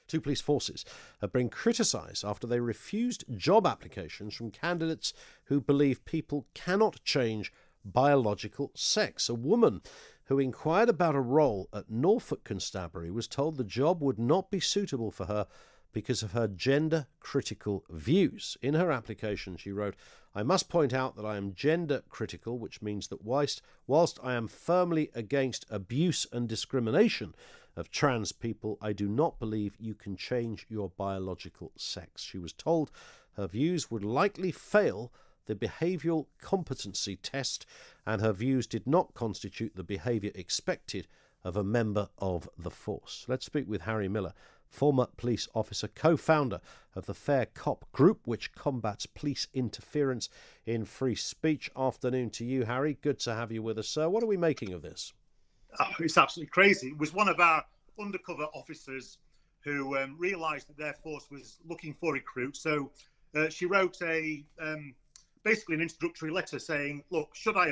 two police forces have been criticised after they refused job applications from candidates who believe people cannot change biological sex. A woman who inquired about a role at Norfolk Constabulary was told the job would not be suitable for her because of her gender-critical views. In her application, she wrote, "I must point out that I am gender-critical, which means that whilst I am firmly against abuse and discrimination of trans people, I do not believe you can change your biological sex." She was told her views would likely fail the behavioural competency test, and her views did not constitute the behaviour expected of a member of the force. Let's speak with Harry Miller, former police officer, co-founder of the FairCop group, which combats police interference in free speech. Afternoon to you, Harry. Good to have you with us, sir. What are we making of this? Oh, it's absolutely crazy. It was one of our undercover officers who realised that their force was looking for recruits. So she wrote basically an introductory letter saying, look, should I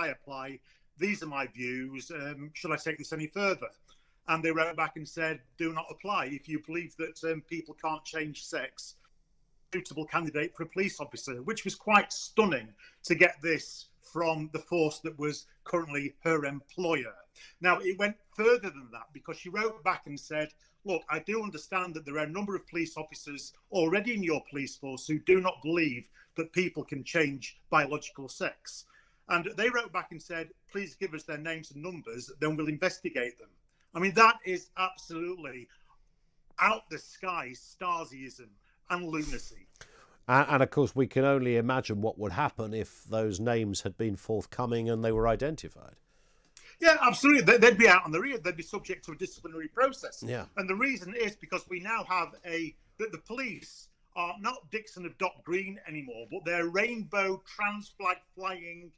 apply? These are my views. Should I take this any further? And they wrote back and said, do not apply. If you believe that people can't change sex, suitable candidate for a police officer, which was quite stunning to get this from the force that was currently her employer. Now, it went further than that because she wrote back and said, look, I do understand that there are a number of police officers already in your police force who do not believe that people can change biological sex. And they wrote back and said, please give us their names and numbers, then we'll investigate them. I mean, that is absolutely out the sky Stasiism and lunacy. And of course, we can only imagine what would happen if those names had been forthcoming and they were identified. Yeah, absolutely. They'd be out on the rear. They'd be subject to a disciplinary process. Yeah. And the reason is because we now have that the police are not Dixon of Dock Green anymore, but they're rainbow trans flag flying,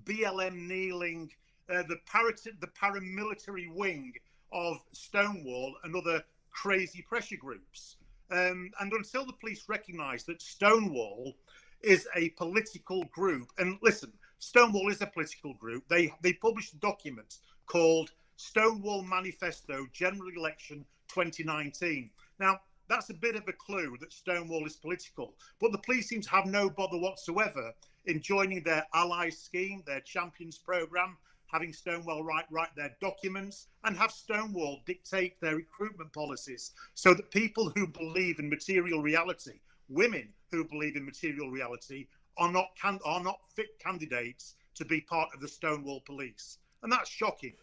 BLM kneeling, the paramilitary wing of Stonewall and other crazy pressure groups. And until the police recognise that Stonewall is a political group, and listen, Stonewall is a political group. They published a document called Stonewall Manifesto General Election 2019. Now, that's a bit of a clue that Stonewall is political, but the police seem to have no bother whatsoever in joining their allies scheme, their champions program, having Stonewall write their documents and have Stonewall dictate their recruitment policies so that people who believe in material reality, women who believe in material reality, are not fit candidates to be part of the Stonewall police. And that's shocking.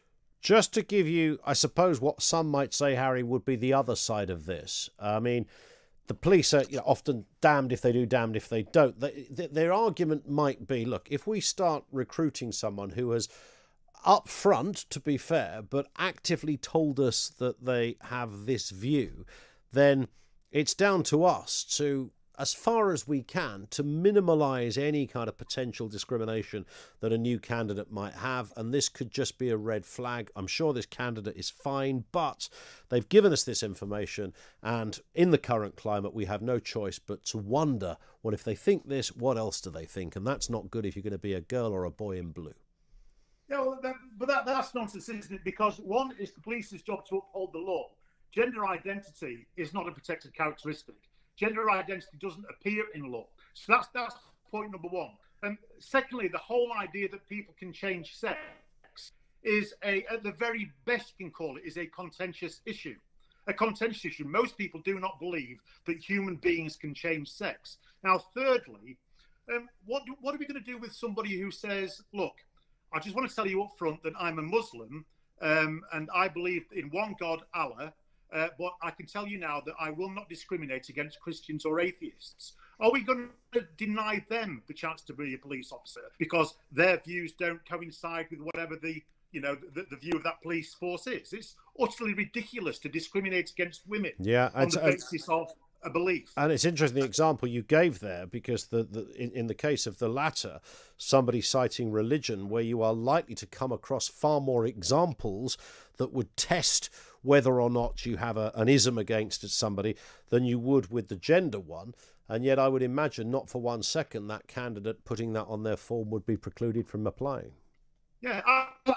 Just to give you, I suppose, what some might say, Harry, would be the other side of this. I mean, the police are often damned if they do, damned if they don't. Their argument might be, look, if we start recruiting someone who has up front, to be fair, but actively told us that they have this view, then it's down to us to, as far as we can, to minimise any kind of potential discrimination that a new candidate might have. And this could just be a red flag. I'm sure this candidate is fine, but they've given us this information. And in the current climate, we have no choice but to wonder, well, if they think this, what else do they think? And that's not good if you're going to be a girl or a boy in blue. Yeah, well, that's nonsense, isn't it? Because one, it's the police's job to uphold the law. Gender identity is not a protected characteristic. Gender identity doesn't appear in law. So that's point number one. And secondly, the whole idea that people can change sex is at the very best you can call it, is a contentious issue. A contentious issue. Most people do not believe that human beings can change sex. Now, thirdly, what are we going to do with somebody who says, look, I just want to tell you up front that I'm a Muslim and I believe in one God, Allah, but I can tell you now that I will not discriminate against Christians or atheists. Are we going to deny them the chance to be a police officer because their views don't coincide with whatever the view of that police force is? It's utterly ridiculous to discriminate against women on the basis of a belief. And it's interesting the example you gave there, because in the case of the latter, somebody citing religion, where you are likely to come across far more examples that would test whether or not you have an ism against somebody than you would with the gender one. And yet I would imagine not for 1 second that candidate putting that on their form would be precluded from applying. Yeah,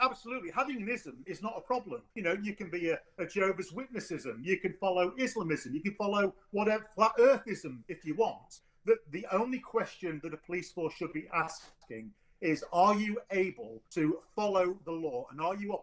absolutely. Having an ism is not a problem. You know, you can be a Jehovah's Witnessism. You can follow Islamism. You can follow whatever, flat earthism if you want. The only question that a police force should be asking is, are you able to follow the law? And are you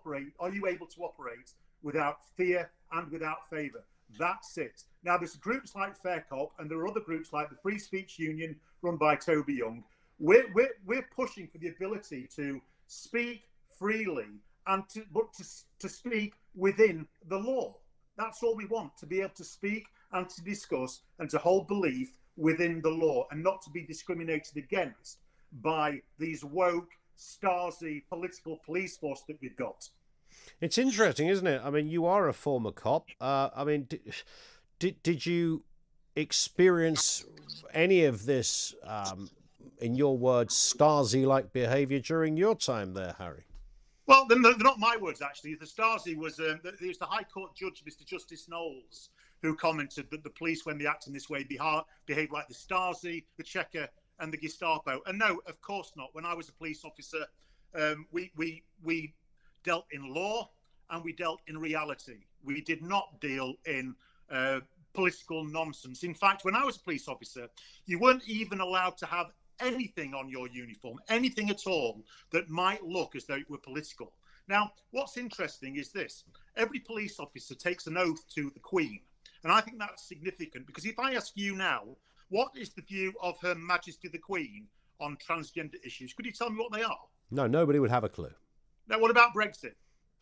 able to operate without fear and without favour? That's it. Now, there's groups like FairCop, and there are other groups like the Free Speech Union run by Toby Young. We're pushing for the ability to speak freely and to speak within the law. That's all we want, to be able to speak and to discuss and to hold belief within the law and not to be discriminated against by these woke, Stasi political police force that we've got. It's interesting, isn't it? I mean, you are a former cop. I mean, did you experience any of this, in your words, Stasi-like behaviour during your time there, Harry? Well, they're not my words, actually. The Stasi was the High Court judge, Mr. Justice Knowles, who commented that the police, when they act in this way, behave like the Stasi, the Cheka, and the Gestapo. And no, of course not. When I was a police officer, we dealt in law and we dealt in reality. We did not deal in political nonsense. In fact, when I was a police officer, you weren't even allowed to have anything on your uniform, anything at all that might look as though it were political. Now, what's interesting is this. Every police officer takes an oath to the Queen. And I think that's significant, because if I ask you now, what is the view of Her Majesty the Queen on transgender issues? Could you tell me what they are? No, nobody would have a clue. Now, what about Brexit?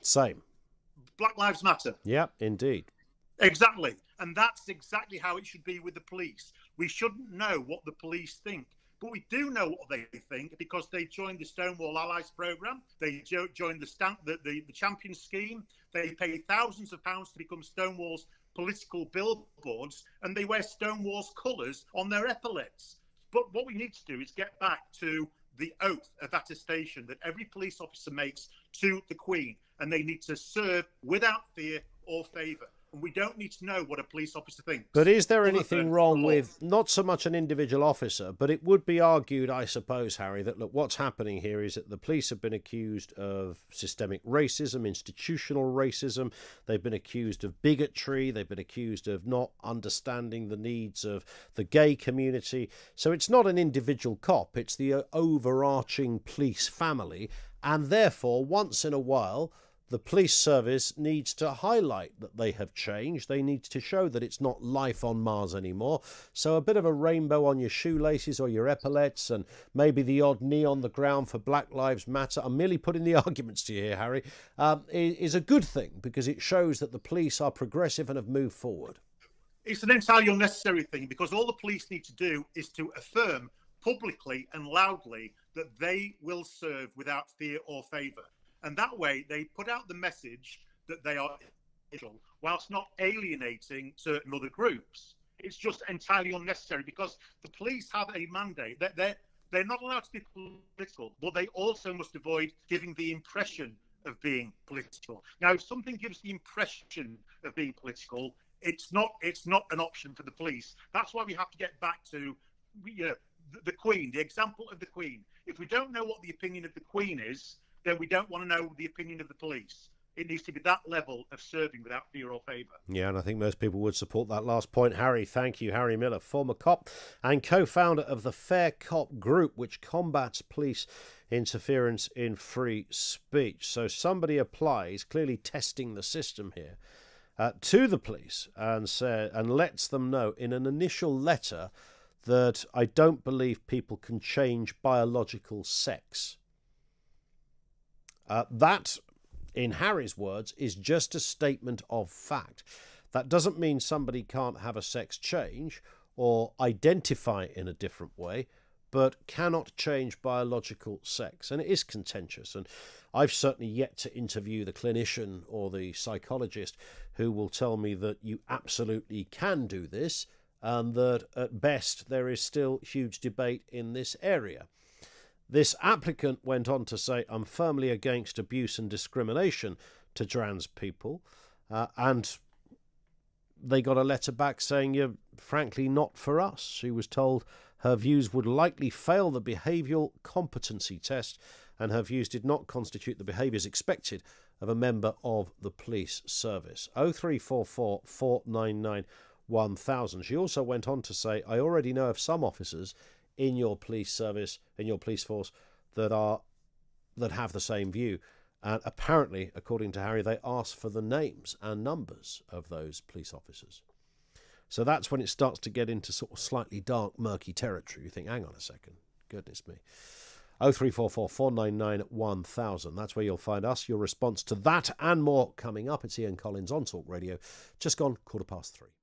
Same. Black Lives Matter? Yeah, indeed. Exactly. And that's exactly how it should be with the police. We shouldn't know what the police think. But we do know what they think, because they joined the Stonewall Allies programme. They joined the Champion scheme. They pay thousands of pounds to become Stonewall's political billboards, and they wear Stonewall's colours on their epaulets. But what we need to do is get back to the oath of attestation that every police officer makes to the Queen, and they need to serve without fear or favour. And we don't need to know what a police officer thinks. But is there anything wrong with not so much an individual officer, but it would be argued, I suppose, Harry, that, look, what's happening here is that the police have been accused of systemic racism, institutional racism. They've been accused of bigotry. They've been accused of not understanding the needs of the gay community. So it's not an individual cop. It's the overarching police family. And therefore, once in a while, the police service needs to highlight that they have changed. They need to show that it's not life on Mars anymore. So a bit of a rainbow on your shoelaces or your epaulets, and maybe the odd knee on the ground for Black Lives Matter, I'm merely putting the arguments to you here, Harry, is a good thing, because it shows that the police are progressive and have moved forward. It's an entirely unnecessary thing, because all the police need to do is to affirm publicly and loudly that they will serve without fear or favour. And that way, they put out the message that they are individual, whilst not alienating certain other groups. It's just entirely unnecessary, because the police have a mandate that they're not allowed to be political, but they also must avoid giving the impression of being political. Now, if something gives the impression of being political, it's not an option for the police. That's why we have to get back to the Queen, the example of the Queen. If we don't know what the opinion of the Queen is, then we don't want to know the opinion of the police. It needs to be that level of serving without fear or favour. Yeah, and I think most people would support that last point. Harry, thank you. Harry Miller, former cop and co-founder of the FairCop group, which combats police interference in free speech. So somebody applies, clearly testing the system here, to the police and lets them know in an initial letter that I don't believe people can change biological sex. That, in Harry's words, is just a statement of fact. That doesn't mean somebody can't have a sex change or identify in a different way, but cannot change biological sex. And it is contentious. And I've certainly yet to interview the clinician or the psychologist who will tell me that you absolutely can do this, and that at best there is still huge debate in this area. This applicant went on to say, I'm firmly against abuse and discrimination to trans people. And they got a letter back saying, you're frankly not for us. She was told her views would likely fail the behavioural competency test, and her views did not constitute the behaviours expected of a member of the police service. 0344 499 1000. She also went on to say, I already know of some officers in your police service, in your police force, that have the same view. And apparently, according to Harry, they asked for the names and numbers of those police officers. So that's when it starts to get into sort of slightly dark, murky territory. You think, hang on a second, goodness me. 0344 499 1000. That's where you'll find us. Your response to that and more coming up. It's Ian Collins on Talk Radio. Just gone 3:15.